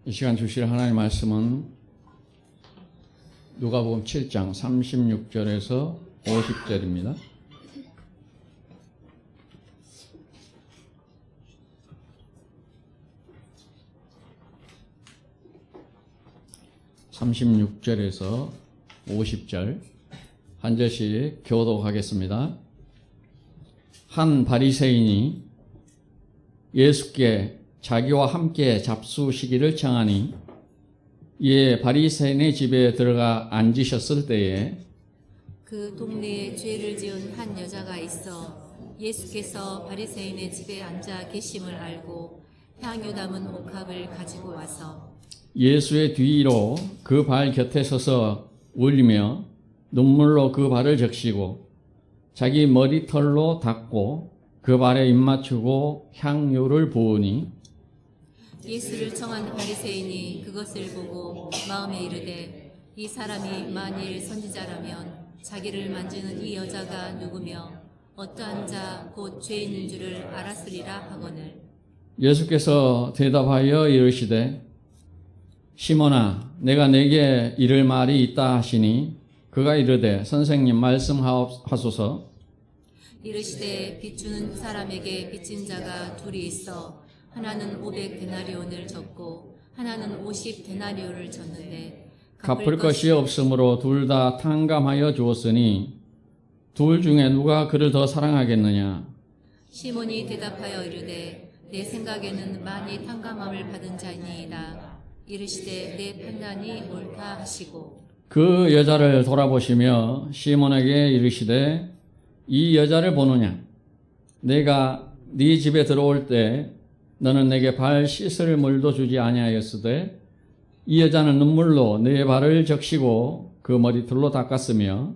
이 시간 주실 하나님의 말씀은 누가복음 7장 36절에서 50절입니다. (36절에서) 50절 한 절씩 교독하겠습니다. 한 바리새인이 예수께 자기와 함께 잡수시기를 청하니 이에 바리새인의 집에 들어가 앉으셨을 때에 그 동네에 죄를 지은 한 여자가 있어 예수께서 바리새인의 집에 앉아 계심을 알고 향유 담은 옥합을 가지고 와서 예수의 뒤로 그 발 곁에 서서 울리며 눈물로 그 발을 적시고 자기 머리털로 닦고 그 발에 입맞추고 향유를 부으니 예수를 청한 바리새인이 그것을 보고 마음에 이르되 이 사람이 만일 선지자라면 자기를 만지는 이 여자가 누구며 어떠한 자 곧 죄인인 줄을 알았으리라 하거늘 예수께서 대답하여 이르시되 시몬아 내가 네게 이를 말이 있다 하시니 그가 이르되 선생님 말씀하소서. 이르시되 빚주는 사람에게 빚진 자가 둘이 있어 하나는 500데나리온을 졌고 하나는 50데나리온을 졌는데 갚을 것이 없으므로 둘 다 탕감하여 주었으니 둘 중에 누가 그를 더 사랑하겠느냐? 시몬이 대답하여 이르되 내 생각에는 많이 탕감함을 받은 자니이다. 이르시되 내 판단이 옳다 하시고 그 여자를 돌아보시며 시몬에게 이르시되 이 여자를 보느냐? 내가 네 집에 들어올 때 너는 내게 발 씻을 물도 주지 아니하였으되 이 여자는 눈물로 내 발을 적시고 그 머리털로 닦았으며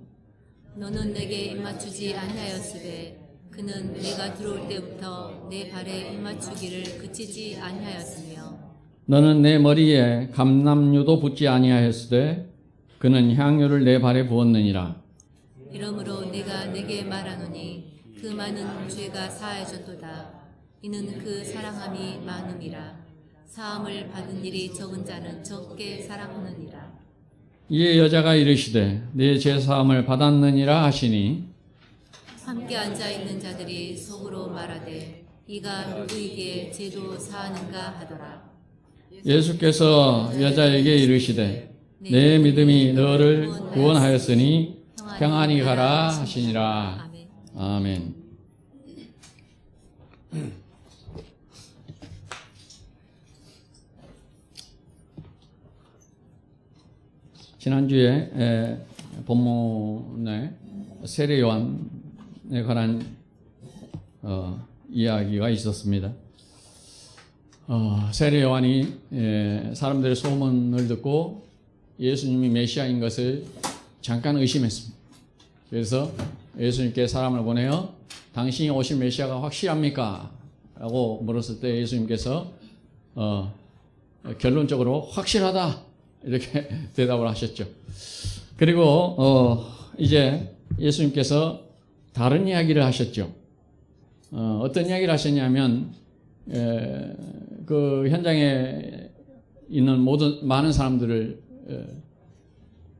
너는 내게 입맞추지 아니하였으되 그는 내가 들어올 때부터 내 발에 입맞추기를 그치지 아니하였으며 너는 내 머리에 감람유도 붓지 아니하였으되 그는 향유를 내 발에 부었느니라. 이러므로 내가 내게 말하노니 그 많은 죄가 사하여졌도다. 이는 그 사랑함이 많음이라. 사함을 받은 일이 적은 자는 적게 사랑하느니라. 이에 여자가 이르시되 네 죄사함을 받았느니라 하시니 함께 앉아있는 자들이 속으로 말하되 이가 누구에게 죄도 사하는가 하더라. 예수께서 여자에게 이르시되 내 믿음이 너를 구원하였으니 평안히 가라 하시니라. 아멘. 지난주에 본문에 세례 요한에 관한 이야기가 있었습니다. 세례 요한이 사람들의 소문을 듣고 예수님이 메시아인 것을 잠깐 의심했습니다. 그래서 예수님께 사람을 보내어 당신이 오실 메시아가 확실합니까? 라고 물었을 때 예수님께서 결론적으로 확실하다 이렇게 대답을 하셨죠. 그리고 이제 예수님께서 다른 이야기를 하셨죠. 어떤 이야기를 하셨냐면 그 현장에 있는 많은 사람들을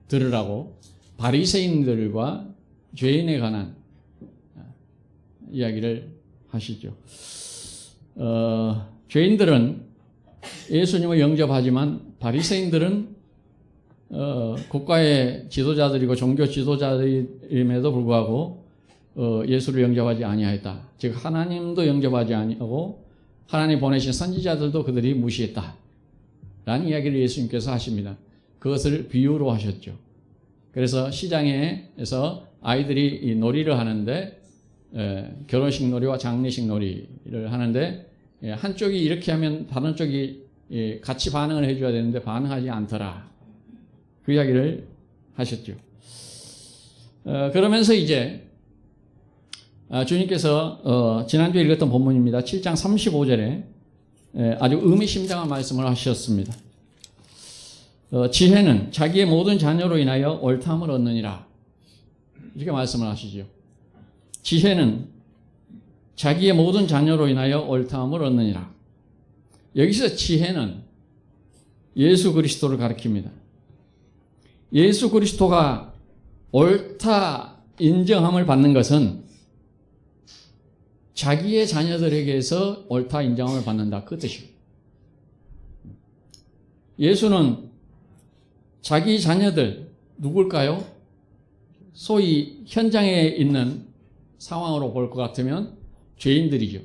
들으라고 바리새인들과 죄인에 관한 이야기를 하시죠. 죄인들은 예수님을 영접하지만 바리새인들은 국가의 지도자들이고 종교 지도자들임에도 불구하고 예수를 영접하지 아니하였다. 즉 하나님도 영접하지 아니하고 하나님 보내신 선지자들도 그들이 무시했다. 라는 이야기를 예수님께서 하십니다. 그것을 비유로 하셨죠. 그래서 시장에서 아이들이 이 놀이를 하는데 결혼식 놀이와 장례식 놀이를 하는데 한쪽이 이렇게 하면 다른 쪽이 같이 반응을 해줘야 되는데 반응하지 않더라. 그 이야기를 하셨죠. 그러면서 이제 주님께서 지난주에 읽었던 본문입니다. 7장 35절에 아주 의미심장한 말씀을 하셨습니다. 지혜는 자기의 모든 자녀로 인하여 옳다함을 얻느니라. 이렇게 말씀을 하시죠. 지혜는 자기의 모든 자녀로 인하여 옳다함을 얻느니라. 여기서 지혜는 예수 그리스도를 가리킵니다. 예수 그리스도가 옳다 인정함을 받는 것은 자기의 자녀들에게서 옳다 인정함을 받는다. 그 뜻이에요. 예수는 자기 자녀들 누굴까요? 소위 현장에 있는 상황으로 볼 것 같으면 죄인들이죠.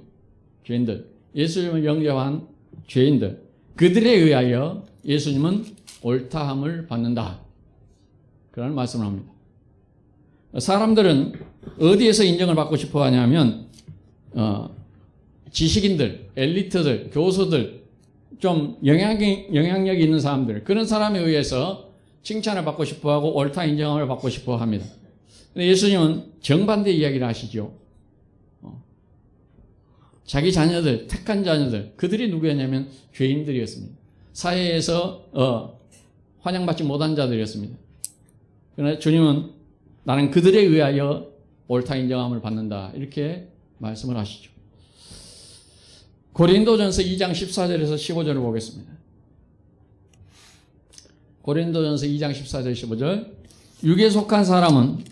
죄인들. 예수님을 영접한 죄인들. 그들에 의하여 예수님은 옳다함을 받는다. 그런 말씀을 합니다. 사람들은 어디에서 인정을 받고 싶어 하냐면 지식인들, 엘리트들, 교수들, 좀 영향력이 있는 사람들, 그런 사람에 의해서 칭찬을 받고 싶어하고 옳다 인정함을 받고 싶어 합니다. 근데 예수님은 정반대 이야기를 하시죠. 자기 자녀들, 택한 자녀들, 그들이 누구였냐면 죄인들이었습니다. 사회에서 환영받지 못한 자들이었습니다. 그러나 주님은 나는 그들에 의하여 옳다 인정함을 받는다. 이렇게 말씀을 하시죠. 고린도전서 2장 14절에서 15절을 보겠습니다. 고린도전서 2장 14절 15절. 육에 속한 사람은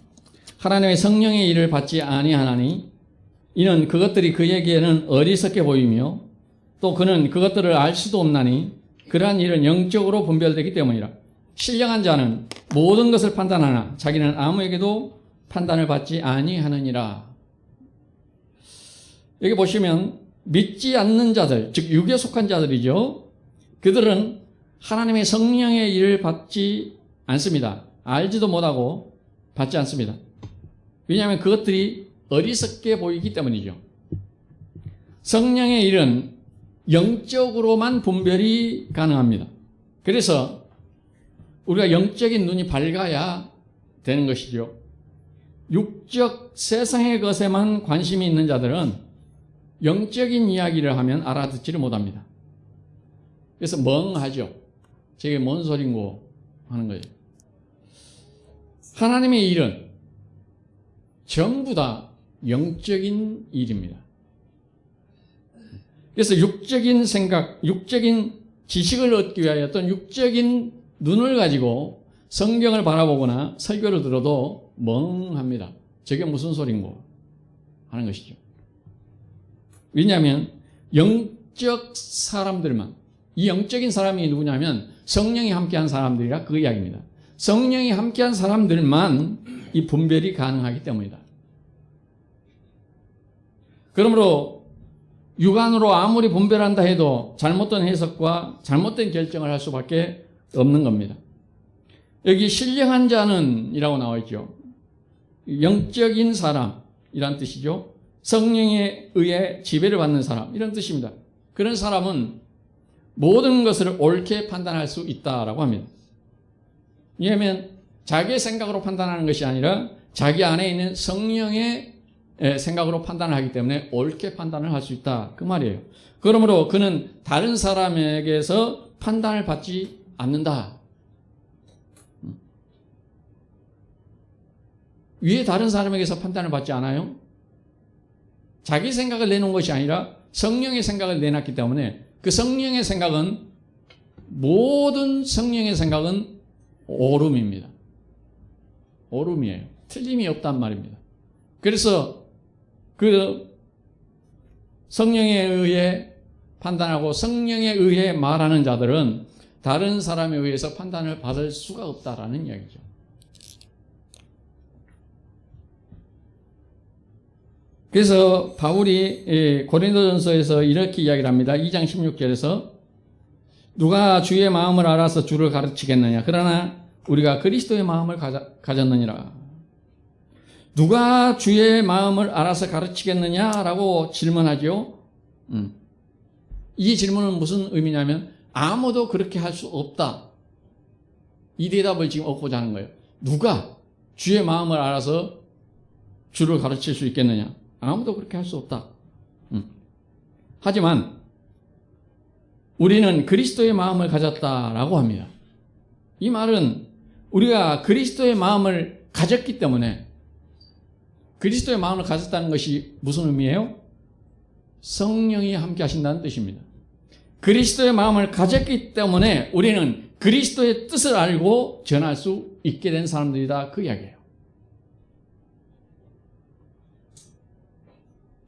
하나님의 성령의 일을 받지 아니하나니 이는 그것들이 그에게는 어리석게 보이며 또 그는 그것들을 알 수도 없나니 그러한 일은 영적으로 분별되기 때문이라. 신령한 자는 모든 것을 판단하나 자기는 아무에게도 판단을 받지 아니하느니라. 여기 보시면 믿지 않는 자들, 즉 육에 속한 자들이죠. 그들은 하나님의 성령의 일을 받지 않습니다. 알지도 못하고 받지 않습니다. 왜냐하면 그것들이 어리석게 보이기 때문이죠. 성령의 일은 영적으로만 분별이 가능합니다. 그래서 우리가 영적인 눈이 밝아야 되는 것이죠. 육적 세상의 것에만 관심이 있는 자들은 영적인 이야기를 하면 알아듣지를 못합니다. 그래서 멍하죠. 저게 뭔 소린고 하는 거예요. 하나님의 일은 전부 다 영적인 일입니다. 그래서 육적인 생각, 육적인 지식을 얻기 위하여 어떤 육적인 눈을 가지고 성경을 바라보거나 설교를 들어도 멍합니다. 저게 무슨 소린고 하는 것이죠. 왜냐하면 영적 사람들만, 이 영적인 사람이 누구냐면 성령이 함께한 사람들이라 그 이야기입니다. 성령이 함께한 사람들만 이 분별이 가능하기 때문이다. 그러므로 육안으로 아무리 분별한다 해도 잘못된 해석과 잘못된 결정을 할 수밖에 없는 겁니다. 여기 신령한 자는 이라고 나와 있죠. 영적인 사람이란 뜻이죠. 성령에 의해 지배를 받는 사람, 이런 뜻입니다. 그런 사람은 모든 것을 옳게 판단할 수 있다라고 합니다. 왜냐하면 자기의 생각으로 판단하는 것이 아니라 자기 안에 있는 성령의 생각으로 판단을 하기 때문에 옳게 판단을 할 수 있다, 그 말이에요. 그러므로 그는 다른 사람에게서 판단을 받지 않는다. 위에 다른 사람에게서 판단을 받지 않아요? 자기 생각을 내놓은 것이 아니라 성령의 생각을 내놨기 때문에 그 성령의 생각은, 모든 성령의 생각은 옳음입니다. 옳음이에요. 틀림이 없단 말입니다. 그래서 그 성령에 의해 판단하고 성령에 의해 말하는 자들은 다른 사람에 의해서 판단을 받을 수가 없다라는 이야기죠. 그래서 바울이 고린도전서에서 이렇게 이야기를 합니다. 2장 16절에서 누가 주의 마음을 알아서 주를 가르치겠느냐. 그러나 우리가 그리스도의 마음을 가졌느니라. 누가 주의 마음을 알아서 가르치겠느냐라고 질문하죠. 이 질문은 무슨 의미냐면 아무도 그렇게 할 수 없다. 이 대답을 지금 얻고자 하는 거예요. 누가 주의 마음을 알아서 주를 가르칠 수 있겠느냐. 아무도 그렇게 할 수 없다. 하지만 우리는 그리스도의 마음을 가졌다라고 합니다. 이 말은 우리가 그리스도의 마음을 가졌기 때문에, 그리스도의 마음을 가졌다는 것이 무슨 의미예요? 성령이 함께 하신다는 뜻입니다. 그리스도의 마음을 가졌기 때문에 우리는 그리스도의 뜻을 알고 전할 수 있게 된 사람들이다. 그 이야기예요.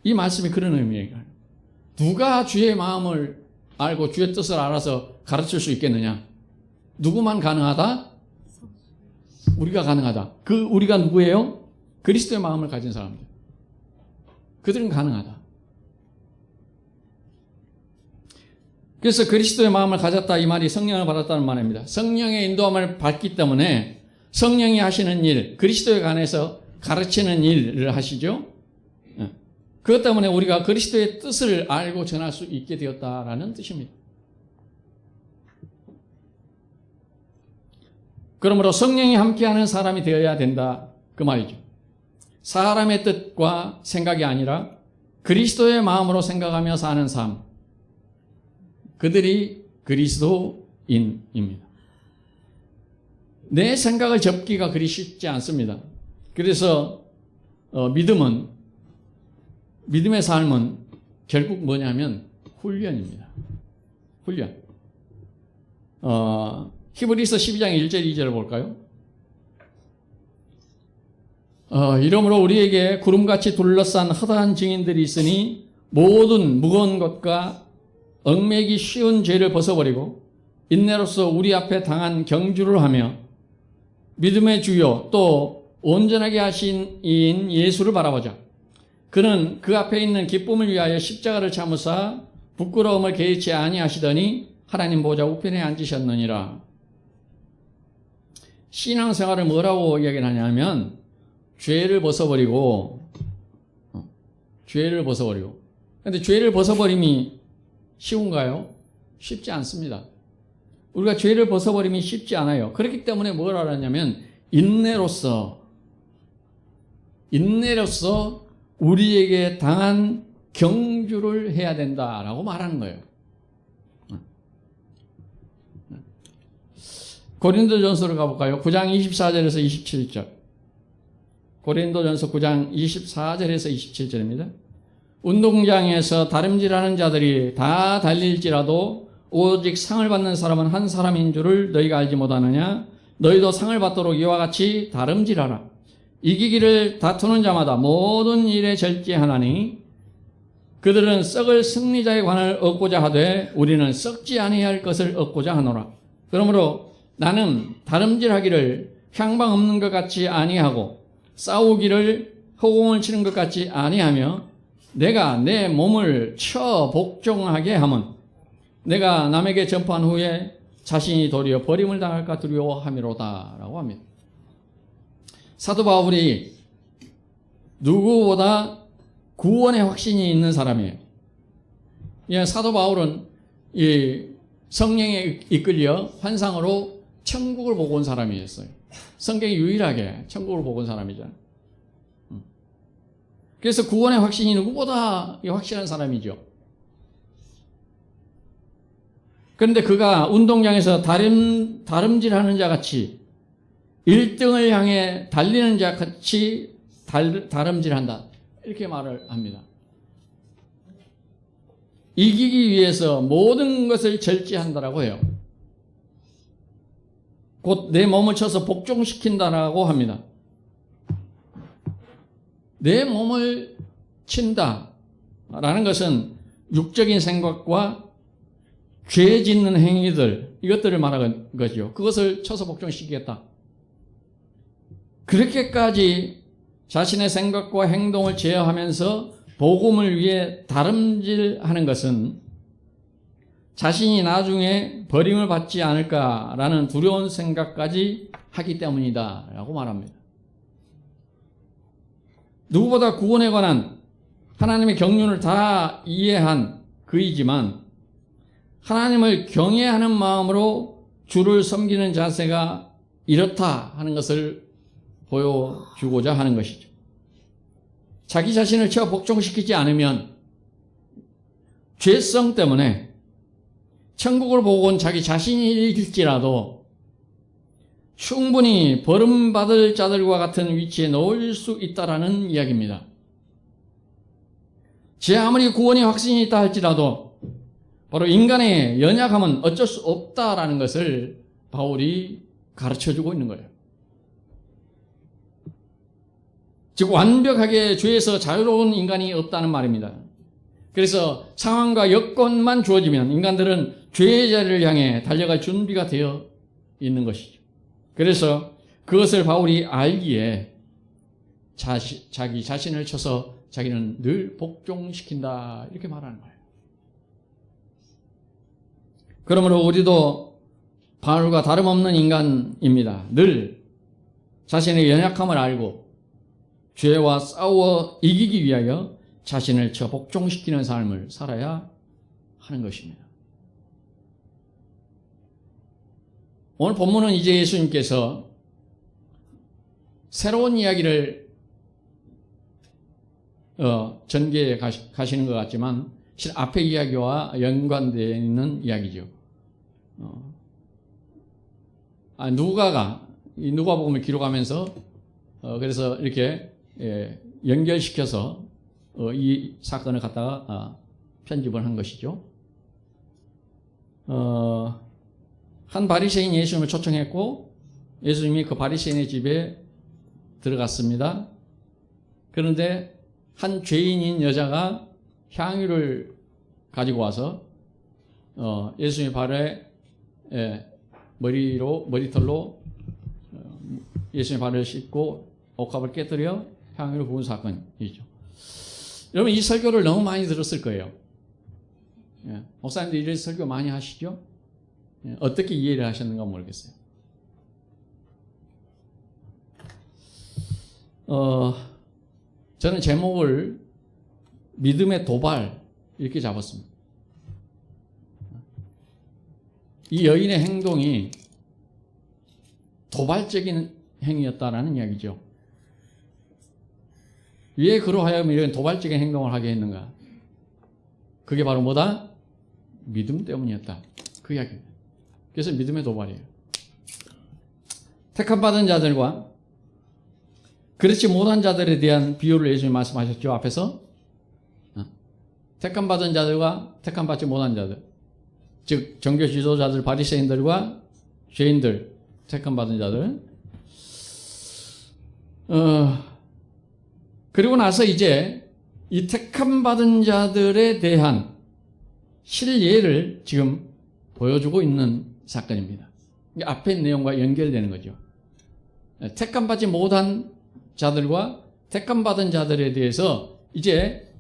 이 말씀이 그런 의미예요. 누가 주의 마음을 알고 주의 뜻을 알아서 가르칠 수 있겠느냐? 누구만 가능하다? 우리가 가능하다. 그 우리가 누구예요? 그리스도의 마음을 가진 사람들. 그들은 가능하다. 그래서 그리스도의 마음을 가졌다 이 말이 성령을 받았다는 말입니다. 성령의 인도함을 받기 때문에 성령이 하시는 일, 그리스도에 관해서 가르치는 일을 하시죠. 그것 때문에 우리가 그리스도의 뜻을 알고 전할 수 있게 되었다라는 뜻입니다. 그러므로 성령이 함께하는 사람이 되어야 된다 그 말이죠. 사람의 뜻과 생각이 아니라 그리스도의 마음으로 생각하며 사는 삶, 그들이 그리스도인입니다. 내 생각을 접기가 그리 쉽지 않습니다. 그래서 믿음의 삶은 결국 뭐냐면 훈련입니다. 훈련. 히브리서 12장 1절 2절을 볼까요? 이러므로 우리에게 구름같이 둘러싼 허다한 증인들이 있으니 모든 무거운 것과 얽매기 쉬운 죄를 벗어버리고 인내로서 우리 앞에 당한 경주를 하며 믿음의 주요 또 온전하게 하신 이인 예수를 바라보자. 그는 그 앞에 있는 기쁨을 위하여 십자가를 참으사 부끄러움을 개의치 아니하시더니 하나님 보좌 우편에 앉으셨느니라. 신앙생활을 뭐라고 이야기를 하냐면 죄를 벗어버리고 근데 죄를 벗어버림이 쉬운가요? 쉽지 않습니다. 우리가 죄를 벗어버림이 쉽지 않아요. 그렇기 때문에 뭘 하냐면 인내로서 우리에게 당한 경주를 해야 된다라고 말하는 거예요. 고린도전서를 가볼까요? 9장 24절에서 27절. 고린도전서 9장 24절에서 27절입니다. 운동장에서 다름질하는 자들이 다 달릴지라도 오직 상을 받는 사람은 한 사람인 줄을 너희가 알지 못하느냐? 너희도 상을 받도록 이와 같이 다름질하라. 이기기를 다투는 자마다 모든 일에 절제하나니 그들은 썩을 승리자의 관을 얻고자 하되 우리는 썩지 아니할 것을 얻고자 하노라. 그러므로 나는 다름질하기를 향방 없는 것 같이 아니하고 싸우기를 허공을 치는 것 같이 아니하며 내가 내 몸을 쳐 복종하게 하면 내가 남에게 전파한 후에 자신이 도리어 버림을 당할까 두려워함이로다 라고 합니다. 사도 바울이 누구보다 구원의 확신이 있는 사람이에요. 사도 바울은 이 성령에 이끌려 환상으로 천국을 보고 온 사람이었어요. 성경이 유일하게 천국을 보고 온 사람이잖아요. 그래서 구원의 확신이 누구보다 확실한 사람이죠. 그런데 그가 운동장에서 다름질하는 자 같이 1등을 향해 달리는 자 같이 다름질한다. 이렇게 말을 합니다. 이기기 위해서 모든 것을 절제한다라고 해요. 곧 내 몸을 쳐서 복종시킨다라고 합니다. 내 몸을 친다라는 것은 육적인 생각과 죄 짓는 행위들, 이것들을 말하는 거죠. 그것을 쳐서 복종시키겠다. 그렇게까지 자신의 생각과 행동을 제어하면서 복음을 위해 다름질하는 것은 자신이 나중에 버림을 받지 않을까라는 두려운 생각까지 하기 때문이다 라고 말합니다. 누구보다 구원에 관한 하나님의 경륜을 다 이해한 그이지만 하나님을 경외하는 마음으로 주를 섬기는 자세가 이렇다 하는 것을 보여주고자 하는 것이죠. 자기 자신을 쳐 복종시키지 않으면 죄성 때문에 천국을 보고 온 자기 자신일지라도 충분히 버림받을 자들과 같은 위치에 놓일 수 있다라는 이야기입니다. 제 아무리 구원의 확신이 있다 할지라도 바로 인간의 연약함은 어쩔 수 없다라는 것을 바울이 가르쳐주고 있는 거예요. 즉 완벽하게 죄에서 자유로운 인간이 없다는 말입니다. 그래서 상황과 여건만 주어지면 인간들은 죄의 자리를 향해 달려갈 준비가 되어 있는 것이죠. 그래서 그것을 바울이 알기에 자기 자신을 쳐서 자기는 늘 복종시킨다 이렇게 말하는 거예요. 그러므로 우리도 바울과 다름없는 인간입니다. 늘 자신의 연약함을 알고 죄와 싸워 이기기 위하여 자신을 쳐 복종시키는 삶을 살아야 하는 것입니다. 오늘 본문은 이제 예수님께서 새로운 이야기를 전개해 가시는 것 같지만 실 앞의 이야기와 연관되어 있는 이야기죠. 누가복음을 기록하면서 그래서 이렇게 연결시켜서 이 사건을 갖다가 편집을 한 것이죠. 한 바리새인이 예수님을 초청했고 예수님이 그 바리새인의 집에 들어갔습니다. 그런데 한 죄인인 여자가 향유를 가지고 와서 예수님의 발에 머리털로 예수님의 발을 씻고 옥합을 깨뜨려 향유를 부은 사건이죠. 여러분 이 설교를 너무 많이 들었을 거예요. 목사님들 이런 설교 많이 하시죠? 어떻게 이해를 하셨는가 모르겠어요. 저는 제목을 믿음의 도발 이렇게 잡았습니다. 이 여인의 행동이 도발적인 행위였다라는 이야기죠. 왜 그러하여금 이런 도발적인 행동을 하게 했는가? 그게 바로 뭐다? 믿음 때문이었다. 그 이야기입니다. 그래서 믿음의 도발이에요. 택함받은 자들과 그렇지 못한 자들에 대한 비유를 예수님이 말씀하셨죠. 앞에서 택함받은 자들과 택함받지 못한 자들, 즉 종교 지도자들 바리새인들과 죄인들, 택함받은 자들. 그리고 나서 이제 이 택함받은 자들에 대한 실예를 지금 보여주고 있는 사건입니다. 앞에 내용과 연결되는 거죠. 택함받지 못한 자들과 택함받은 자들에 대해서 이제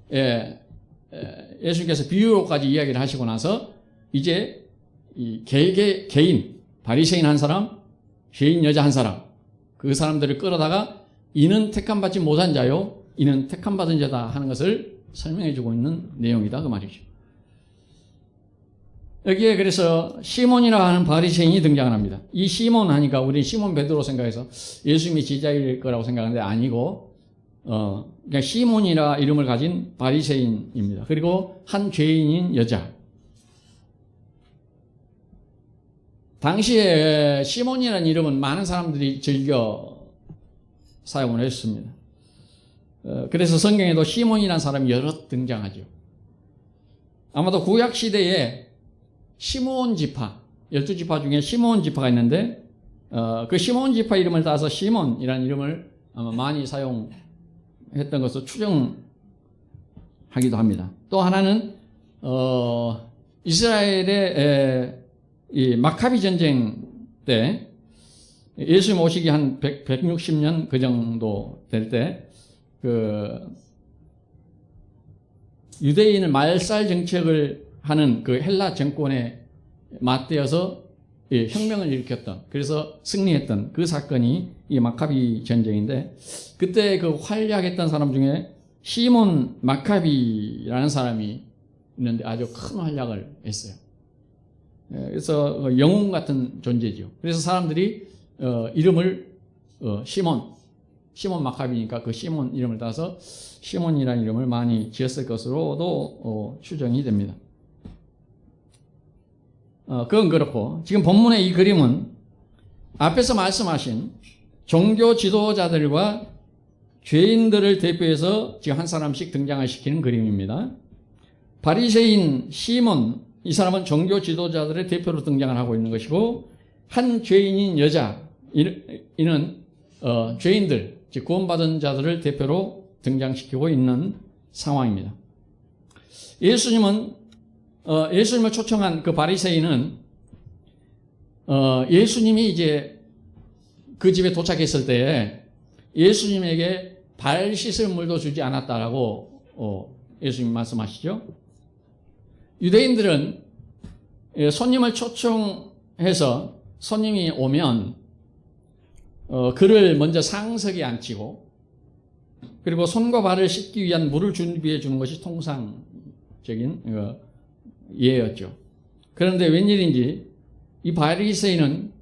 예수님께서 비유로까지 이야기를 하시고 나서 이제 이 개인 바리새인 한 사람, 죄인 여자 한 사람, 그 사람들을 끌어다가 이는 택함받지 못한 자요, 이는 택함받은 자다 하는 것을 설명해 주고 있는 내용이다 그 말이죠. 여기에 그래서 시몬이라 하는 바리새인이 등장을 합니다. 이 시몬 하니까 우리 시몬 베드로 생각해서 예수님이 제자일 거라고 생각하는데 아니고 그냥 시몬이라 이름을 가진 바리새인입니다. 그리고 한 죄인인 여자. 당시에 시몬이라는 이름은 많은 사람들이 즐겨 사용을 했습니다. 그래서 성경에도 시몬이라는 사람이 여러 등장하죠. 아마도 구약 시대에 시므온 지파, 12지파 중에 시므온 지파가 있는데 그 시므온 지파 이름을 따서 시몬이라는 이름을 아마 많이 사용했던 것으로 추정하기도 합니다. 또 하나는 이스라엘의 이 마카비 전쟁 때 예수님 오시기 한 160년 그 정도 될 때 그 유대인을 말살 정책을 하는 그 헬라 정권에 맞대어서 혁명을 일으켰던, 그래서 승리했던 그 사건이 이 마카비 전쟁인데, 그때 그 활약했던 사람 중에 시몬 마카비라는 사람이 있는데 아주 큰 활약을 했어요. 그래서 영웅 같은 존재죠. 그래서 사람들이 이름을 시몬 마카비니까 그 시몬 이름을 따서 시몬이라는 이름을 많이 지었을 것으로도 추정이 됩니다. 그건 그렇고, 지금 본문의 이 그림은 앞에서 말씀하신 종교 지도자들과 죄인들을 대표해서 지금 한 사람씩 등장을 시키는 그림입니다. 바리새인 시몬 이 사람은 종교 지도자들의 대표로 등장을 하고 있는 것이고, 한 죄인인 여자, 이는 죄인들, 즉 구원받은 자들을 대표로 등장시키고 있는 상황입니다. 예수님을 초청한 그 바리새인은 예수님이 이제 그 집에 도착했을 때에 예수님에게 발 씻을 물도 주지 않았다라고 예수님 말씀하시죠. 유대인들은 손님을 초청해서 손님이 오면 그를 먼저 상석에 앉히고, 그리고 손과 발을 씻기 위한 물을 준비해 주는 것이 통상적인 예였죠. 그런데 웬일인지 이 바리새인은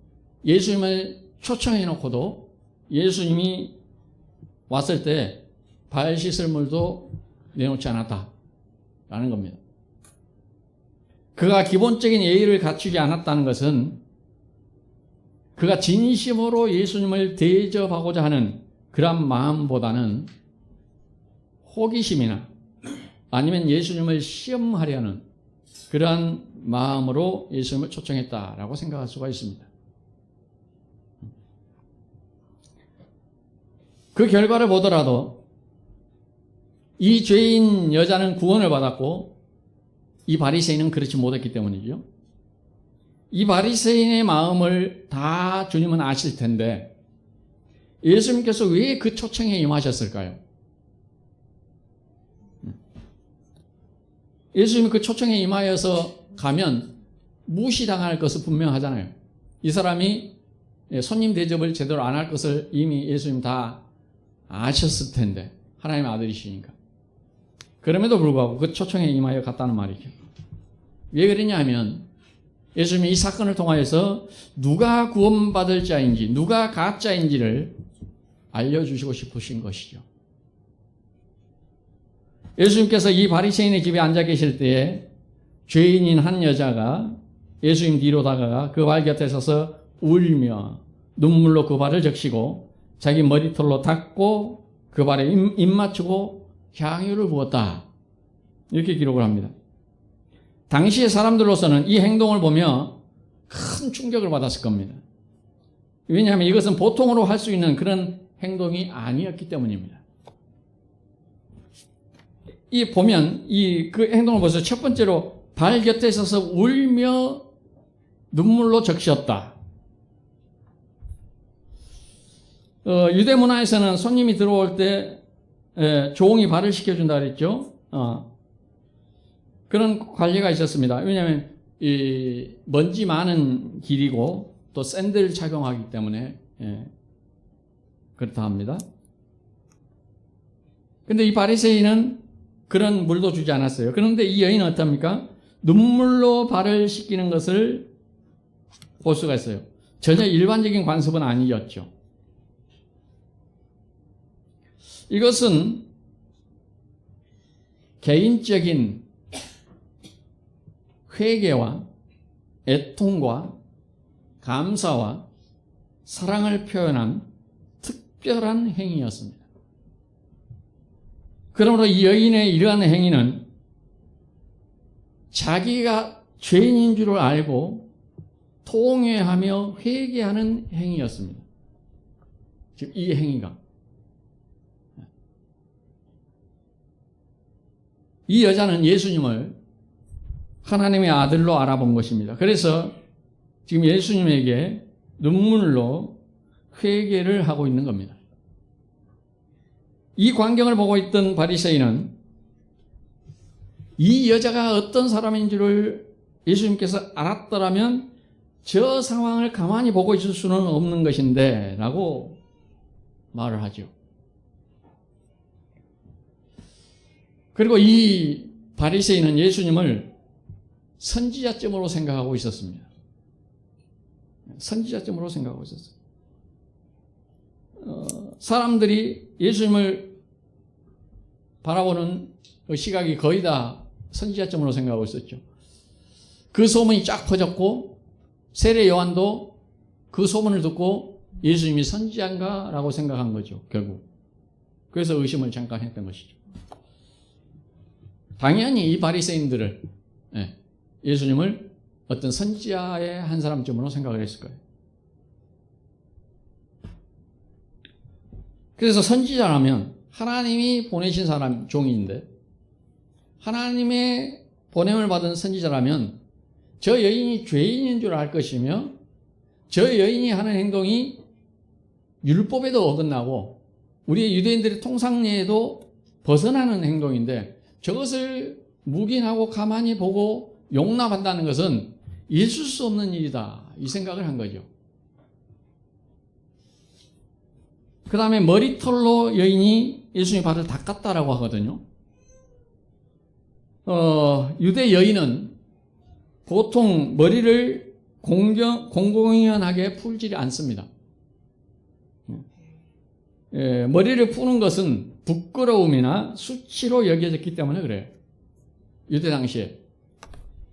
예수님을 초청해 놓고도 예수님이 왔을 때 발 씻을 물도 내놓지 않았다라는 겁니다. 그가 기본적인 예의를 갖추지 않았다는 것은 그가 진심으로 예수님을 대접하고자 하는 그런 마음보다는 호기심이나 아니면 예수님을 시험하려는 그러한 마음으로 예수님을 초청했다라고 생각할 수가 있습니다. 그 결과를 보더라도 이 죄인 여자는 구원을 받았고 이 바리새인은 그렇지 못했기 때문이죠. 이 바리새인의 마음을 다 주님은 아실 텐데 예수님께서 왜 그 초청에 임하셨을까요? 예수님이 그 초청에 임하여서 가면 무시당할 것은 분명하잖아요. 이 사람이 손님 대접을 제대로 안 할 것을 이미 예수님 다 아셨을 텐데, 하나님의 아들이시니까. 그럼에도 불구하고 그 초청에 임하여 갔다는 말이죠. 왜 그러냐 하면 예수님이 이 사건을 통하여서 누가 구원받을 자인지, 누가 가짜인지를 알려주시고 싶으신 것이죠. 예수님께서 이 바리새인의 집에 앉아 계실 때에 죄인인 한 여자가 예수님 뒤로 다가가 그 발 곁에 서서 울며 눈물로 그 발을 적시고 자기 머리털로 닦고 그 발에 입 맞추고 향유를 부었다. 이렇게 기록을 합니다. 당시의 사람들로서는 이 행동을 보며 큰 충격을 받았을 겁니다. 왜냐하면 이것은 보통으로 할 수 있는 그런 행동이 아니었기 때문입니다. 그 행동을 보세요. 첫 번째로 발 곁에 서서 울며 눈물로 적셨다. 유대 문화에서는 손님이 들어올 때 조홍이 발을 씻겨준다 그랬죠. 그런 관리가 있었습니다. 왜냐하면 이 먼지 많은 길이고 또 샌들 착용하기 때문에 그렇다 합니다. 근데 이 바리새인은 그런 물도 주지 않았어요. 그런데 이 여인은 어떻습니까? 눈물로 발을 씻기는 것을 볼 수가 있어요. 전혀 일반적인 관습은 아니었죠. 이것은 개인적인 회개와 애통과 감사와 사랑을 표현한 특별한 행위였습니다. 그러므로 이 여인의 이러한 행위는 자기가 죄인인 줄 알고 통회하며 회개하는 행위였습니다. 지금 이 행위가. 이 여자는 예수님을 하나님의 아들로 알아본 것입니다. 그래서 지금 예수님에게 눈물로 회개를 하고 있는 겁니다. 이 광경을 보고 있던 바리새인은 이 여자가 어떤 사람인 줄을 예수님께서 알았더라면 저 상황을 가만히 보고 있을 수는 없는 것인데 라고 말을 하죠. 그리고 이 바리새인은 예수님을 선지자점으로 생각하고 있었습니다. 선지자점으로 생각하고 있었어요. 사람들이 예수님을 바라보는 시각이 거의 다 선지자점으로 생각하고 있었죠. 그 소문이 쫙 퍼졌고 세례 요한도 그 소문을 듣고 예수님이 선지자인가? 라고 생각한 거죠. 결국. 그래서 의심을 잠깐 했던 것이죠. 당연히 이 바리새인들을 예수님을 어떤 선지자의 한 사람쯤으로 생각을 했을 거예요. 그래서 선지자라면 하나님이 보내신 사람 종인데 하나님의 보냄을 받은 선지자라면 저 여인이 죄인인 줄 알 것이며 저 여인이 하는 행동이 율법에도 어긋나고 우리 유대인들의 통상례에도 벗어나는 행동인데 저것을 묵인하고 가만히 보고 용납한다는 것은 있을 수 없는 일이다. 이 생각을 한 거죠. 그 다음에 머리털로 여인이 예수님의 발을 닦았다라고 하거든요. 유대 여인은 보통 머리를 공공연하게 풀지 않습니다. 머리를 푸는 것은 부끄러움이나 수치로 여겨졌기 때문에 그래요. 유대 당시에.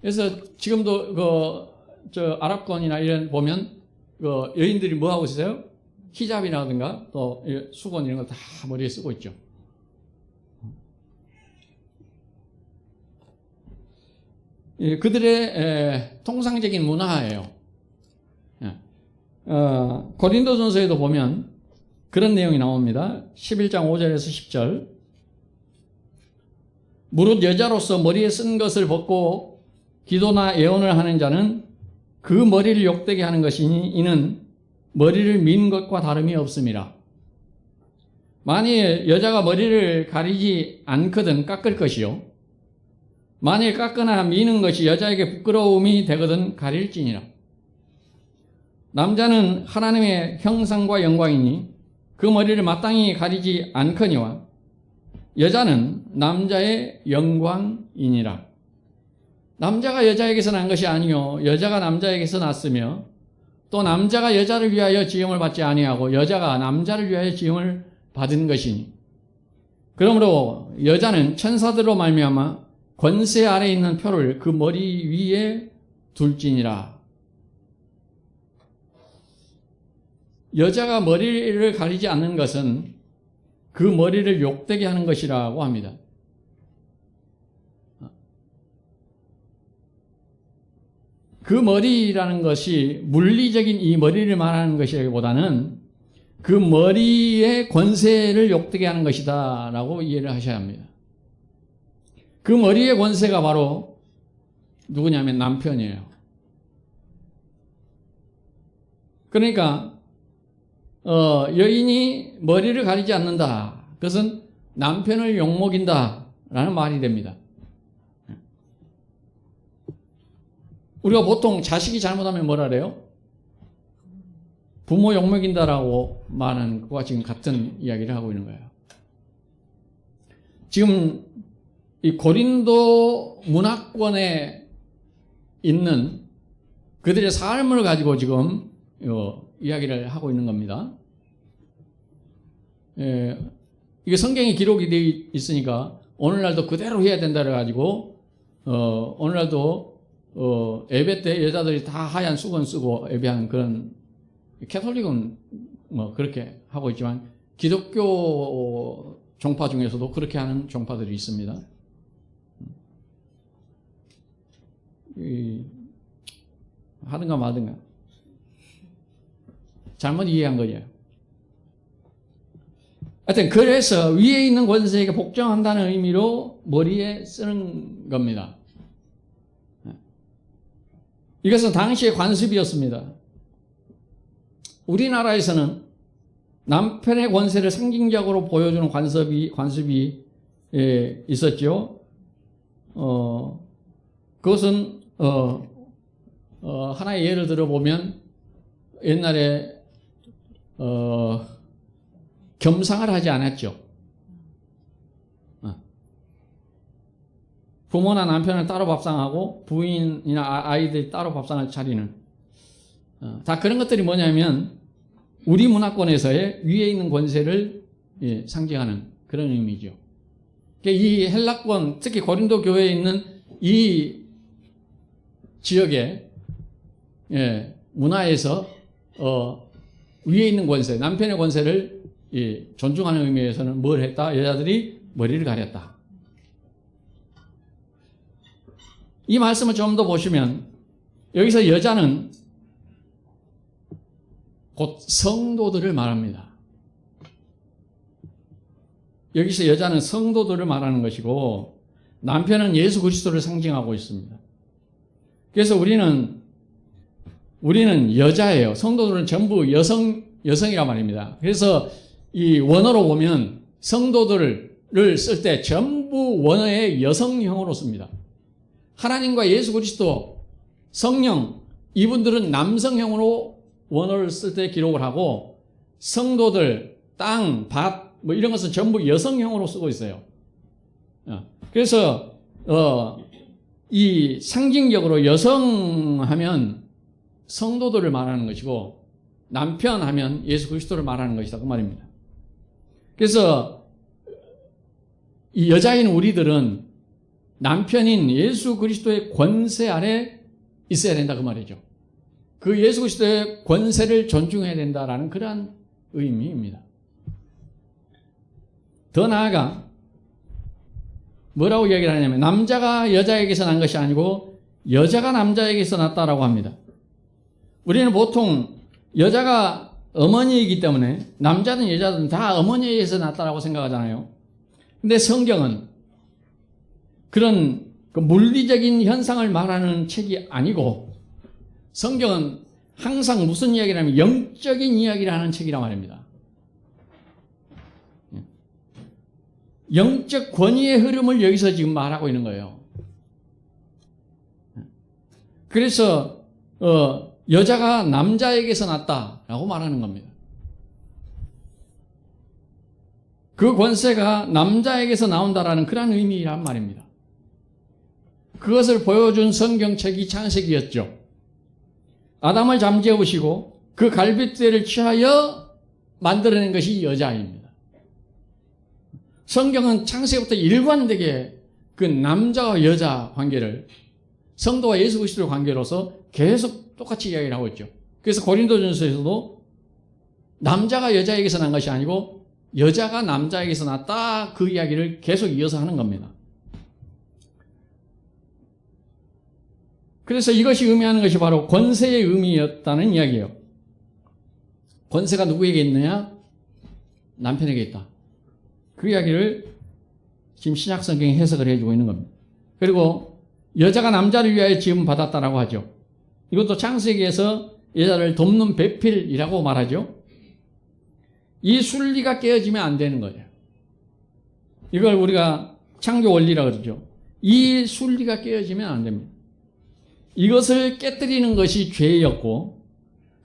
그래서 지금도 저 아랍권이나 이런 보면 여인들이 뭐 하고 있어요? 히잡이라든가 또 수건 이런 거 다 머리에 쓰고 있죠. 그들의 통상적인 문화예요. 고린도전서에도 보면 그런 내용이 나옵니다. 11장 5절에서 10절. 무릇 여자로서 머리에 쓴 것을 벗고 기도나 예언을 하는 자는 그 머리를 욕되게 하는 것이니 이는 머리를 미는 것과 다름이 없음이라. 만일 여자가 머리를 가리지 않거든 깎을 것이요. 만일 깎거나 미는 것이 여자에게 부끄러움이 되거든 가릴지니라. 남자는 하나님의 형상과 영광이니 그 머리를 마땅히 가리지 않거니와 여자는 남자의 영광이니라. 남자가 여자에게서 난 것이 아니요 여자가 남자에게서 났으며 또 남자가 여자를 위하여 지음을 받지 아니하고 여자가 남자를 위하여 지음을 받은 것이니 그러므로 여자는 천사들로 말미암아 권세 아래 있는 표를 그 머리 위에 둘지니라. 여자가 머리를 가리지 않는 것은 그 머리를 욕되게 하는 것이라고 합니다. 그 머리라는 것이 물리적인 이 머리를 말하는 것이라기보다는 그 머리의 권세를 욕되게 하는 것이다 라고 이해를 하셔야 합니다. 그 머리의 권세가 바로 누구냐면 남편이에요. 그러니까 여인이 머리를 가리지 않는다. 그것은 남편을 욕먹인다 라는 말이 됩니다. 우리가 보통 자식이 잘못하면 뭐라 그래요? 부모 욕먹인다라고 말하는 것과 지금 같은 이야기를 하고 있는 거예요. 지금 이 고린도 문화권에 있는 그들의 삶을 가지고 지금 이야기를 하고 있는 겁니다. 이게 성경에 기록이 되어 있으니까 오늘날도 그대로 해야 된다 그래가지고 오늘날도 예배 때 여자들이 다 하얀 수건 쓰고 예배하는 그런 캐톨릭은 뭐 그렇게 하고 있지만 기독교 종파 중에서도 그렇게 하는 종파들이 있습니다. 하든가 마든가 잘못 이해한 거죠. 하여튼 그래서 위에 있는 권세에게 복종한다는 의미로 머리에 쓰는 겁니다. 이것은 당시의 관습이었습니다. 우리나라에서는 남편의 권세를 상징적으로 보여주는 관습이 있었죠. 그것은 하나의 예를 들어보면 옛날에 겸상을 하지 않았죠. 부모나 남편은 따로 밥상하고 부인이나 아이들이 따로 밥상을 차리는 다 그런 것들이 뭐냐면 우리 문화권에서의 위에 있는 권세를 상징하는 그런 의미죠. 이 헬라권 특히 고린도 교회에 있는 이 지역의 문화에서 위에 있는 권세, 남편의 권세를 존중하는 의미에서는 뭘 했다? 여자들이 머리를 가렸다. 이 말씀을 좀 더 보시면 여기서 여자는 곧 성도들을 말합니다. 여기서 여자는 성도들을 말하는 것이고 남편은 예수 그리스도를 상징하고 있습니다. 그래서 우리는 여자예요. 성도들은 전부 여성이란 말입니다. 그래서 이 원어로 보면 성도들을 쓸 때 전부 원어의 여성형으로 씁니다. 하나님과 예수 그리스도, 성령, 이분들은 남성형으로 원어를 쓸 때 기록을 하고 성도들, 땅, 밭, 뭐 이런 것은 전부 여성형으로 쓰고 있어요. 그래서 이 상징적으로 여성하면 성도들을 말하는 것이고 남편하면 예수 그리스도를 말하는 것이다 그 말입니다. 그래서 이 여자인 우리들은 남편인 예수 그리스도의 권세 아래 있어야 된다 그 말이죠. 그 예수 그리스도의 권세를 존중해야 된다라는 그러한 의미입니다. 더 나아가 뭐라고 이야기를 하냐면 남자가 여자에게서 난 것이 아니고 여자가 남자에게서 났다라고 합니다. 우리는 보통 여자가 어머니이기 때문에 남자든 여자든 다 어머니에게서 났다라고 생각하잖아요. 근데 성경은 그런 물리적인 현상을 말하는 책이 아니고 성경은 항상 무슨 이야기를 하면 영적인 이야기를 하는 책이란 말입니다. 영적 권위의 흐름을 여기서 지금 말하고 있는 거예요. 그래서 여자가 남자에게서 났다라고 말하는 겁니다. 그 권세가 남자에게서 나온다라는 그런 의미란 말입니다. 그것을 보여준 성경책이 창세기였죠. 아담을 잠재우시고 그 갈빗대를 취하여 만들어낸 것이 여자입니다. 성경은 창세기부터 일관되게 그 남자와 여자 관계를 성도와 예수 그리스도의 관계로서 계속 똑같이 이야기를 하고 있죠. 그래서 고린도전서에서도 남자가 여자에게서 난 것이 아니고 여자가 남자에게서 났다 그 이야기를 계속 이어서 하는 겁니다. 그래서 이것이 의미하는 것이 바로 권세의 의미였다는 이야기예요. 권세가 누구에게 있느냐? 남편에게 있다. 그 이야기를 지금 신약 성경이 해석을 해주고 있는 겁니다. 그리고 여자가 남자를 위하여 지음 받았다라고 하죠. 이것도 창세기에서 여자를 돕는 배필이라고 말하죠. 이 순리가 깨어지면 안 되는 거예요. 이걸 우리가 창조 원리라고 그러죠. 이 순리가 깨어지면 안 됩니다. 이것을 깨뜨리는 것이 죄였고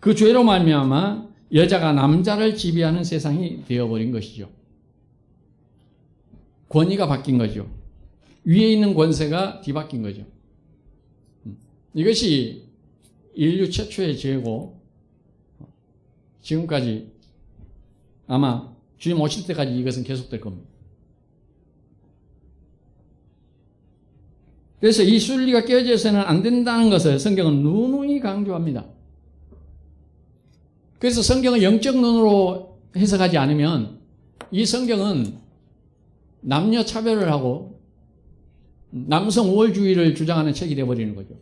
그 죄로 말미암아 여자가 남자를 지배하는 세상이 되어버린 것이죠. 권위가 바뀐 거죠. 위에 있는 권세가 뒤바뀐 거죠. 이것이 인류 최초의 죄고 지금까지 아마 주님 오실 때까지 이것은 계속될 겁니다. 그래서 이 순리가 깨어져서는 안 된다는 것을 성경은 누누이 강조합니다. 그래서 성경을 영적 눈으로 해석하지 않으면 이 성경은 남녀 차별을 하고 남성 우월주의를 주장하는 책이 되어버리는 거죠.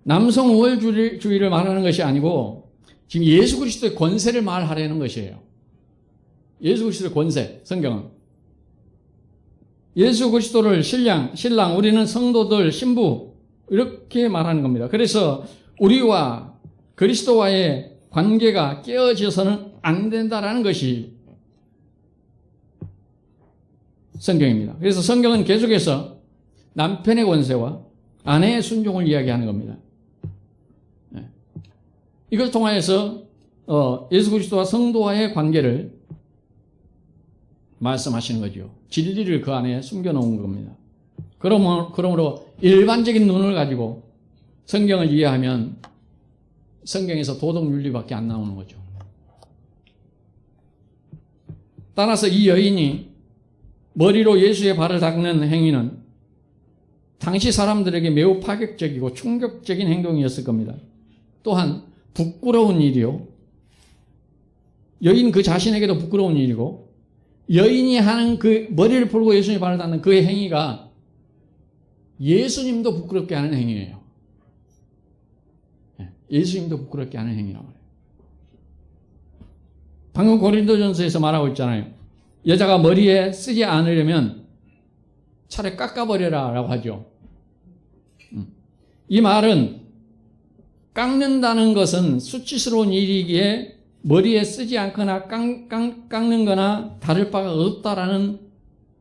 남성 우월주의를 말하는 것이 아니고 지금 예수 그리스도의 권세를 말하려는 것이에요. 예수 그리스도의 권세, 성경은. 예수 그리스도를 신랑, 우리는 성도들, 신부 이렇게 말하는 겁니다. 그래서 우리와 그리스도와의 관계가 깨어져서는 안 된다라는 것이 성경입니다. 그래서 성경은 계속해서 남편의 권세와 아내의 순종을 이야기하는 겁니다. 이걸 통하여서 예수 그리스도와 성도와의 관계를 말씀하시는 거죠. 진리를 그 안에 숨겨놓은 겁니다. 그러므로 일반적인 눈을 가지고 성경을 이해하면 성경에서 도덕윤리밖에 안 나오는 거죠. 따라서 이 여인이 머리로 예수의 발을 닦는 행위는 당시 사람들에게 매우 파격적이고 충격적인 행동이었을 겁니다. 또한 부끄러운 일이요. 여인 그 자신에게도 부끄러운 일이고 여인이 하는 그 머리를 풀고 예수님 발을 닿는 그 행위가 예수님도 부끄럽게 하는 행위예요. 예수님도 부끄럽게 하는 행위라고 해요. 방금 고린도전서에서 말하고 있잖아요. 여자가 머리에 쓰지 않으려면 차라리 깎아버려라 라고 하죠. 이 말은 깎는다는 것은 수치스러운 일이기에 머리에 쓰지 않거나 깎는 거나 다를 바가 없다라는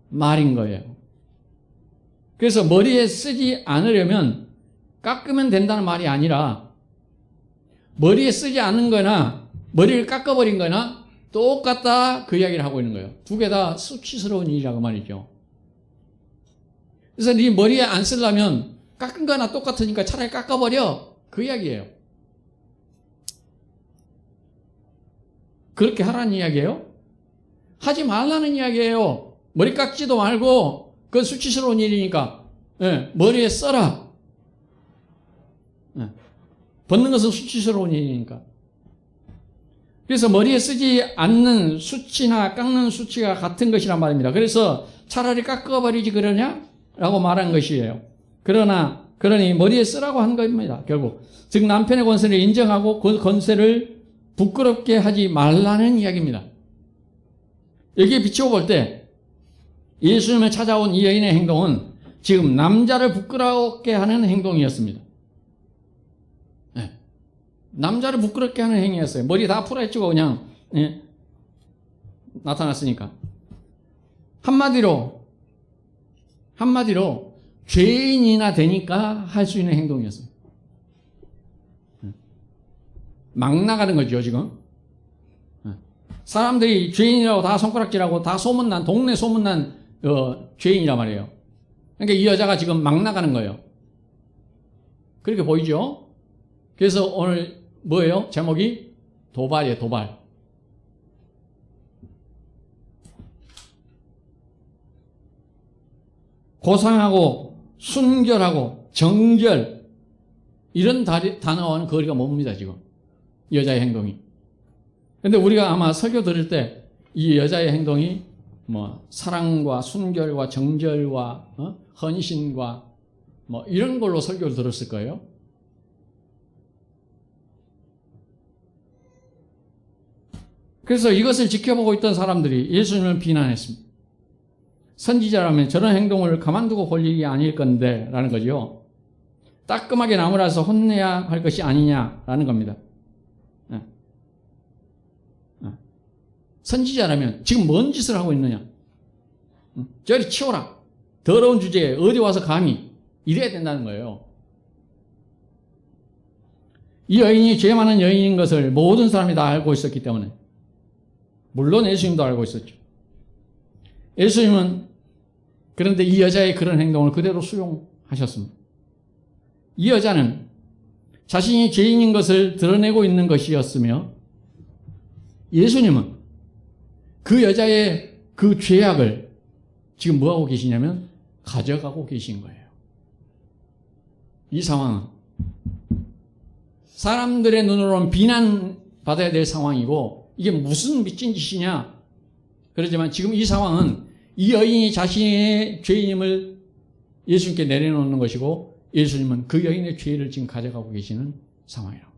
말인 거예요. 그래서 머리에 쓰지 않으려면 깎으면 된다는 말이 아니라 머리에 쓰지 않는 거나 머리를 깎아버린 거나 똑같다 그 이야기를 하고 있는 거예요. 두 개 다 수치스러운 일이라고 말이죠. 그래서 네 머리에 안 쓰려면 깎은 거나 똑같으니까 차라리 깎아버려 그 이야기예요. 그렇게 하라는 이야기예요? 하지 말라는 이야기예요. 머리 깎지도 말고 그건 수치스러운 일이니까 머리에 써라. 벗는 것은 수치스러운 일이니까. 그래서 머리에 쓰지 않는 수치나 깎는 수치가 같은 것이란 말입니다. 그래서 차라리 깎아버리지 그러냐? 라고 말한 것이에요. 그러니 머리에 쓰라고 한 겁니다. 결국. 즉 남편의 권세를 인정하고 그 권세를 부끄럽게 하지 말라는 이야기입니다. 여기에 비추어 볼 때 예수님을 찾아온 이 여인의 행동은 지금 남자를 부끄럽게 하는 행동이었습니다. 남자를 부끄럽게 하는 행위였어요. 머리 다 풀어헤치고 그냥 나타났으니까. 한마디로 죄인이나 되니까 할 수 있는 행동이었어요. 막 나가는 거죠 지금. 사람들이 죄인이라고 다 손가락질하고 다 소문난 동네 소문난 죄인이란 말이에요. 그러니까 이 여자가 지금 막 나가는 거예요. 그렇게 보이죠? 그래서 오늘 뭐예요? 제목이 도발이에요. 도발. 고상하고 순결하고 정결 이런 단어와는 거리가 멉니다 지금 이 여자의 행동이. 근데 우리가 아마 설교 들을 때 이 여자의 행동이 뭐 사랑과 순결과 정결과 헌신과 뭐 이런 걸로 설교를 들었을 거예요. 그래서 이것을 지켜보고 있던 사람들이 예수님을 비난했습니다. 선지자라면 저런 행동을 가만두고 볼 일이 아닐 건데 라는 거죠. 따끔하게 나무라서 혼내야 할 것이 아니냐라는 겁니다. 선지자라면 지금 뭔 짓을 하고 있느냐. 저리 치워라. 더러운 주제에 어디 와서 감히 이래야 된다는 거예요. 이 여인이 죄 많은 여인인 것을 모든 사람이 다 알고 있었기 때문에 물론 예수님도 알고 있었죠. 예수님은 그런데 이 여자의 그런 행동을 그대로 수용하셨습니다. 이 여자는 자신이 죄인인 것을 드러내고 있는 것이었으며 예수님은 그 여자의 그 죄악을 지금 뭐하고 계시냐면 가져가고 계신 거예요. 이 상황은 사람들의 눈으로는 비난받아야 될 상황이고 이게 무슨 미친 짓이냐. 그렇지만 지금 이 상황은 이 여인이 자신의 죄인임을 예수님께 내려놓는 것이고 예수님은 그 여인의 죄를 지금 가져가고 계시는 상황이라고.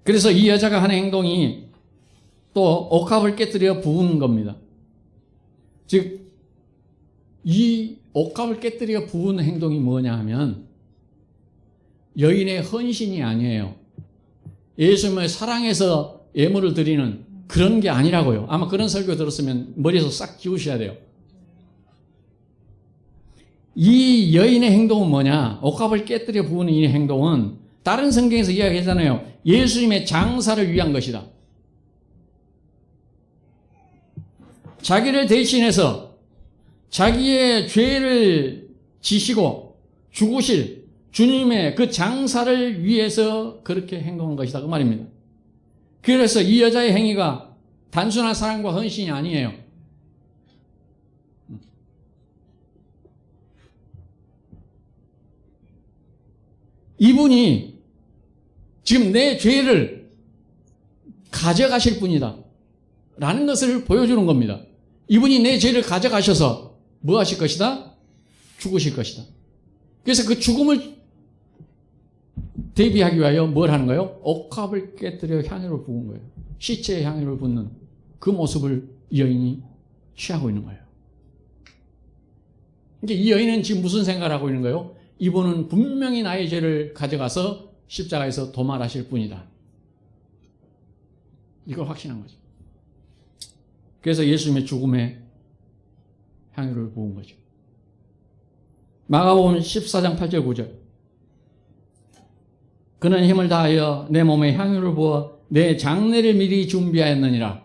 그래서 이 여자가 하는 행동이 또 옥합을 깨뜨려 부은 겁니다. 즉, 이 옥합을 깨뜨려 부은 행동이 뭐냐 하면 여인의 헌신이 아니에요. 예수님을 사랑해서 예물을 드리는 그런 게 아니라고요. 아마 그런 설교 들었으면 머리에서 싹 지우셔야 돼요. 이 여인의 행동은 뭐냐? 옥합을 깨뜨려 부으는 이 행동은 다른 성경에서 이야기하잖아요. 예수님의 장사를 위한 것이다. 자기를 대신해서 자기의 죄를 지시고 죽으실 주님의 그 장사를 위해서 그렇게 행동한 것이다. 그 말입니다. 그래서 이 여자의 행위가 단순한 사랑과 헌신이 아니에요. 이분이 지금 내 죄를 가져가실 분이다 라는 것을 보여주는 겁니다. 이분이 내 죄를 가져가셔서 뭐 하실 것이다? 죽으실 것이다. 그래서 그 죽음을 대비하기 위하여 뭘 하는 거예요? 옥합을 깨뜨려 향유를 부은 거예요. 시체에 향유를 붓는 그 모습을 이 여인이 취하고 있는 거예요. 이제 이 여인은 지금 무슨 생각을 하고 있는 거예요? 이분은 분명히 나의 죄를 가져가서 십자가에서 도말하실 분이다. 이걸 확신한 거죠. 그래서 예수님의 죽음에 향유를 부은 거죠. 마가복음 14장 8절 9절. 그는 힘을 다하여 내 몸에 향유를 부어 내 장례를 미리 준비하였느니라.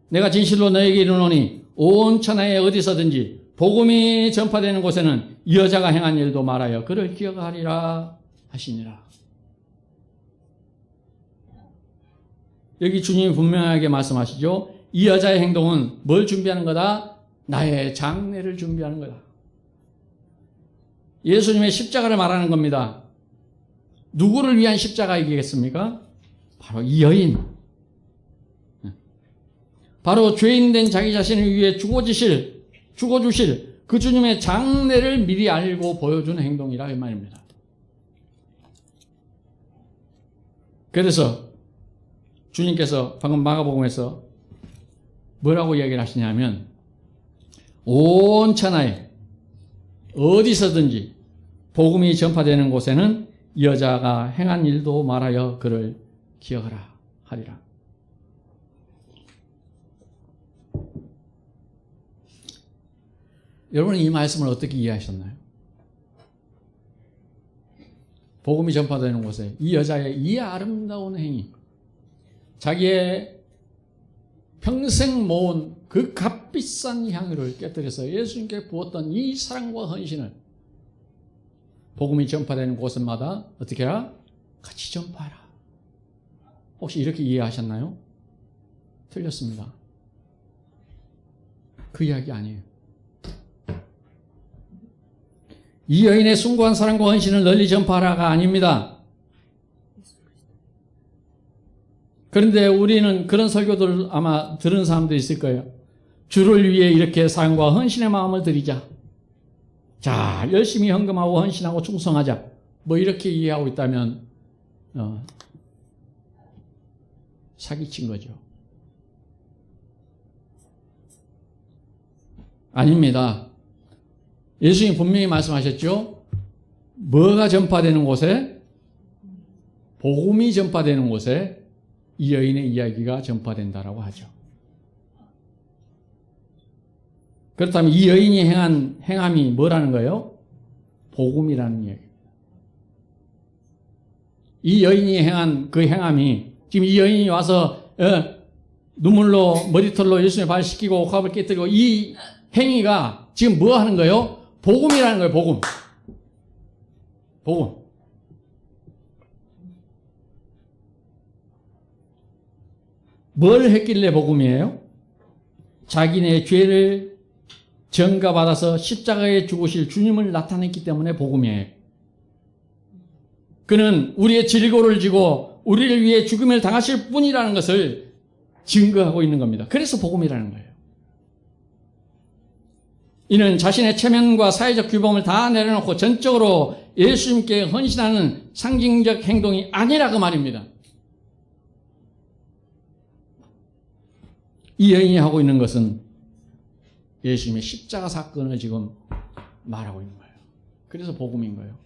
내가 진실로 너에게 이르노니 온 천하에 어디서든지 복음이 전파되는 곳에는 이 여자가 행한 일도 말하여 그를 기억하리라 하시니라. 여기 주님이 분명하게 말씀하시죠. 이 여자의 행동은 뭘 준비하는 거다? 나의 장례를 준비하는 거다. 예수님의 십자가를 말하는 겁니다. 누구를 위한 십자가이겠습니까? 바로 이 여인. 바로 죄인된 자기 자신을 위해 죽어주실 그 주님의 장례를 미리 알고 보여주는 행동이라 이 말입니다. 그래서 주님께서 방금 마가복음에서 뭐라고 이야기를 하시냐면 온 천하에 어디서든지 복음이 전파되는 곳에는 이 여자가 행한 일도 말하여 그를 기억하라 하리라. 여러분은 이 말씀을 어떻게 이해하셨나요? 복음이 전파되는 곳에 이 여자의 이 아름다운 행위, 자기의 평생 모은 그 값비싼 향유를 깨뜨려서 예수님께 부었던 이 사랑과 헌신을 복음이 전파되는 곳마다 어떻게 해라? 같이 전파하라. 혹시 이렇게 이해하셨나요? 틀렸습니다. 그 이야기 아니에요. 이 여인의 숭고한 사랑과 헌신을 널리 전파하라가 아닙니다. 그런데 우리는 그런 설교들을 아마 들은 사람도 있을 거예요. 주를 위해 이렇게 사랑과 헌신의 마음을 드리자. 자, 열심히 헌금하고 헌신하고 충성하자. 뭐 이렇게 이해하고 있다면 사기친 거죠. 아닙니다. 예수님이 분명히 말씀하셨죠. 뭐가 전파되는 곳에? 복음이 전파되는 곳에 이 여인의 이야기가 전파된다라고 하죠. 그렇다면 이 여인이 행한 행함이 뭐라는 거예요? 복음이라는 이야기입니다. 이 여인이 행한 그 행함이 지금 이 여인이 와서 눈물로 머리털로 예수님의 발을 씻기고 옥합을 깨뜨리고 이 행위가 지금 뭐 하는 거예요? 복음이라는 거예요. 복음. 복음. 뭘 했길래 복음이에요? 자기네 죄를 전가받아서 십자가에 죽으실 주님을 나타냈기 때문에 복음이에요. 그는 우리의 질고를 지고 우리를 위해 죽음을 당하실 분이라는 것을 증거하고 있는 겁니다. 그래서 복음이라는 거예요. 이는 자신의 체면과 사회적 규범을 다 내려놓고 전적으로 예수님께 헌신하는 상징적 행동이 아니라 그 말입니다. 이 여인이 하고 있는 것은 예수님의 십자가 사건을 지금 말하고 있는 거예요. 그래서 복음인 거예요.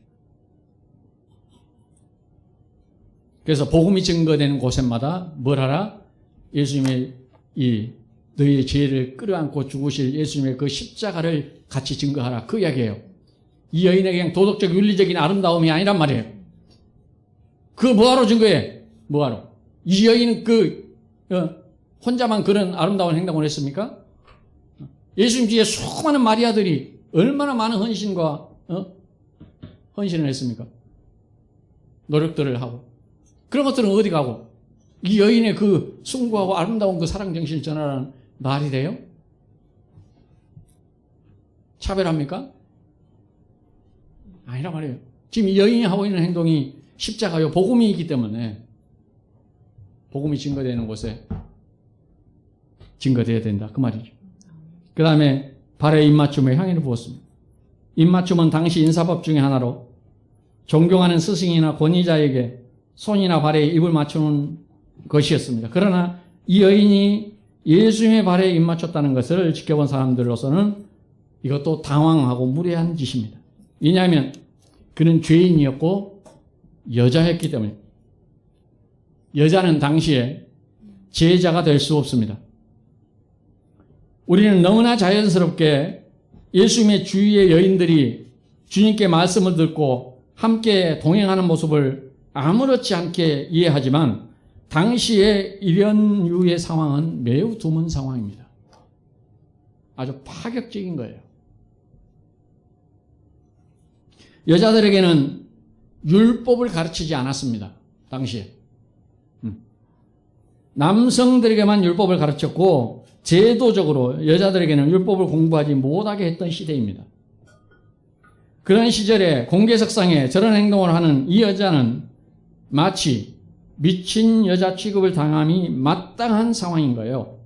그래서 복음이 증거되는 곳마다 뭘 하라? 예수님의 너희의 죄를 끌어안고 죽으실 예수님의 그 십자가를 같이 증거하라. 그 이야기예요. 이 여인의 그냥 도덕적 윤리적인 아름다움이 아니란 말이에요. 그 뭐하러 증거해? 뭐하러? 이 여인은 혼자만 그런 아름다운 행동을 했습니까? 예수님 뒤에 수많은 마리아들이 얼마나 많은 헌신과 헌신을 했습니까? 노력들을 하고. 그런 것들은 어디 가고? 이 여인의 그 숭고하고 아름다운 그 사랑 정신을 전하라는 말이 돼요? 차별합니까? 아니란 말이에요. 지금 이 여인이 하고 있는 행동이 십자가요, 복음이기 때문에 복음이 증거되는 곳에 증거되어야 된다. 그 말이죠. 그 다음에 발에 입맞춤에 향유를 부었습니다. 입맞춤은 당시 인사법 중에 하나로 존경하는 스승이나 권위자에게 손이나 발에 입을 맞추는 것이었습니다. 그러나 이 여인이 예수님의 발에 입 맞췄다는 것을 지켜본 사람들로서는 이것도 당황하고 무례한 짓입니다. 왜냐하면 그는 죄인이었고 여자였기 때문에 여자는 당시에 제자가 될 수 없습니다. 우리는 너무나 자연스럽게 예수님의 주위의 여인들이 주님께 말씀을 듣고 함께 동행하는 모습을 아무렇지 않게 이해하지만 당시에 이런 유의 상황은 매우 드문 상황입니다. 아주 파격적인 거예요. 여자들에게는 율법을 가르치지 않았습니다. 당시에. 남성들에게만 율법을 가르쳤고 제도적으로 여자들에게는 율법을 공부하지 못하게 했던 시대입니다. 그런 시절에 공개석상에 저런 행동을 하는 이 여자는 마치 미친 여자 취급을 당함이 마땅한 상황인 거예요.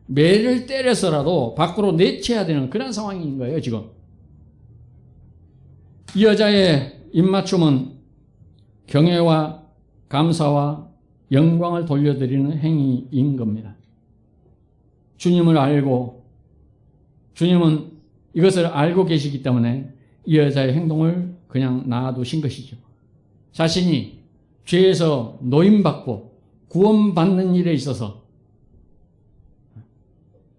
매를 때려서라도 밖으로 내쳐야 되는 그런 상황인 거예요, 지금. 이 여자의 입맞춤은 경외와 감사와 영광을 돌려드리는 행위인 겁니다. 주님을 알고, 주님은 이것을 알고 계시기 때문에 이 여자의 행동을 그냥 놔두신 것이죠. 자신이 죄에서 노임받고 구원받는 일에 있어서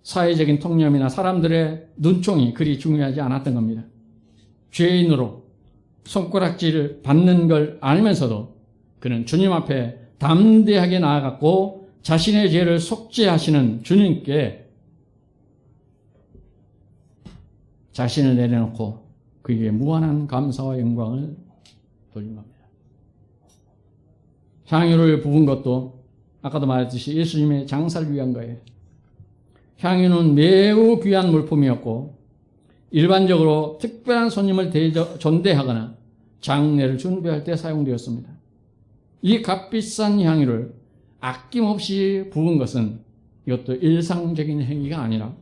사회적인 통념이나 사람들의 눈총이 그리 중요하지 않았던 겁니다. 죄인으로 손가락질을 받는 걸 알면서도 그는 주님 앞에 담대하게 나아갔고 자신의 죄를 속죄하시는 주님께 자신을 내려놓고 그에게 무한한 감사와 영광을 돌린 겁니다. 향유를 부은 것도 아까도 말했듯이 예수님의 장사를 위한 거예요. 향유는 매우 귀한 물품이었고 일반적으로 특별한 손님을 존대하거나 장례를 준비할 때 사용되었습니다. 이 값비싼 향유를 아낌없이 부은 것은 이것도 일상적인 행위가 아니라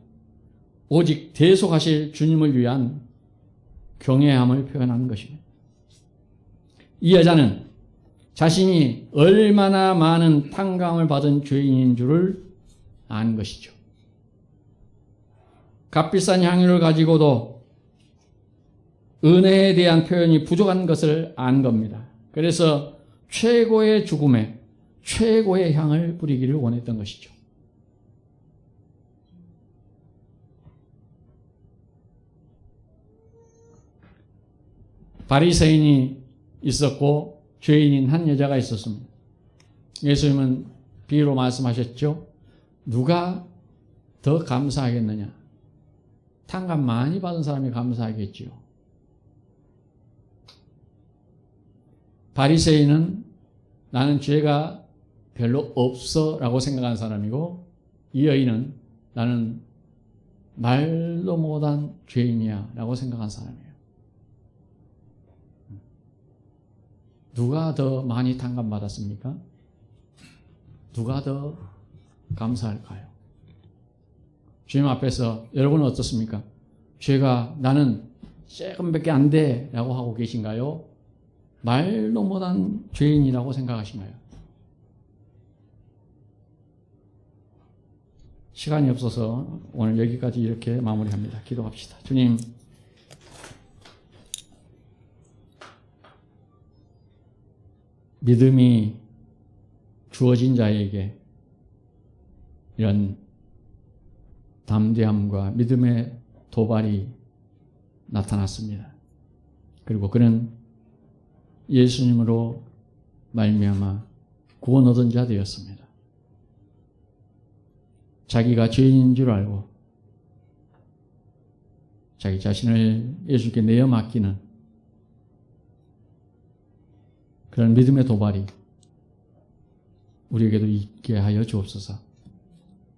오직 대속하실 주님을 위한 경외함을 표현하는 것입니다. 이 여자는 자신이 얼마나 많은 탕감을 받은 죄인인 줄을 아는 것이죠. 값비싼 향유를 가지고도 은혜에 대한 표현이 부족한 것을 안 겁니다. 그래서 최고의 죽음에 최고의 향을 뿌리기를 원했던 것이죠. 바리새인이 있었고 죄인인 한 여자가 있었습니다. 예수님은 비유로 말씀하셨죠. 누가 더 감사하겠느냐? 탕감 많이 받은 사람이 감사하겠지요. 바리새인은 나는 죄가 별로 없어 라고 생각한 사람이고 이 여인은 나는 말도 못한 죄인이야 라고 생각한 사람이에요. 누가 더 많이 탕감받았습니까? 누가 더 감사할까요? 주님 앞에서 여러분은 어떻습니까? 죄가 나는 조금밖에 안 돼 라고 하고 계신가요? 말도 못한 죄인이라고 생각하신가요? 시간이 없어서 오늘 여기까지 이렇게 마무리합니다. 기도합시다. 주님, 믿음이 주어진 자에게 이런 담대함과 믿음의 도발이 나타났습니다. 그리고 그는 예수님으로 말미암아 구원 얻은 자 되었습니다. 자기가 죄인인 줄 알고 자기 자신을 예수께 내어 맡기는 그런 믿음의 도발이 우리에게도 있게 하여 주옵소서.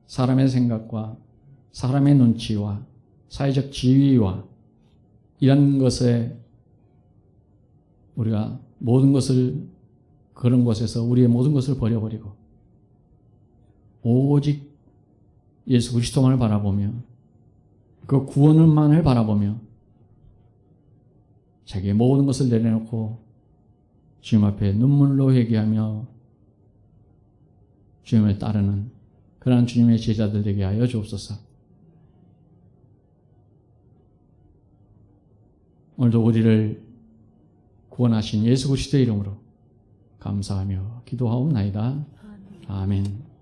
사람의 생각과 사람의 눈치와 사회적 지위와 이런 것에 우리가 모든 것을 그런 곳에서 우리의 모든 것을 버려버리고 오직 예수 그리스도만을 바라보며 그 구원만을 바라보며 자기의 모든 것을 내려놓고 주님 앞에 눈물로 회개하며 주님을 따르는 그러한 주님의 제자들 되게 하여 주옵소서. 오늘도 우리를 구원하신 예수 그리스도의 이름으로 감사하며 기도하옵나이다. 아멘.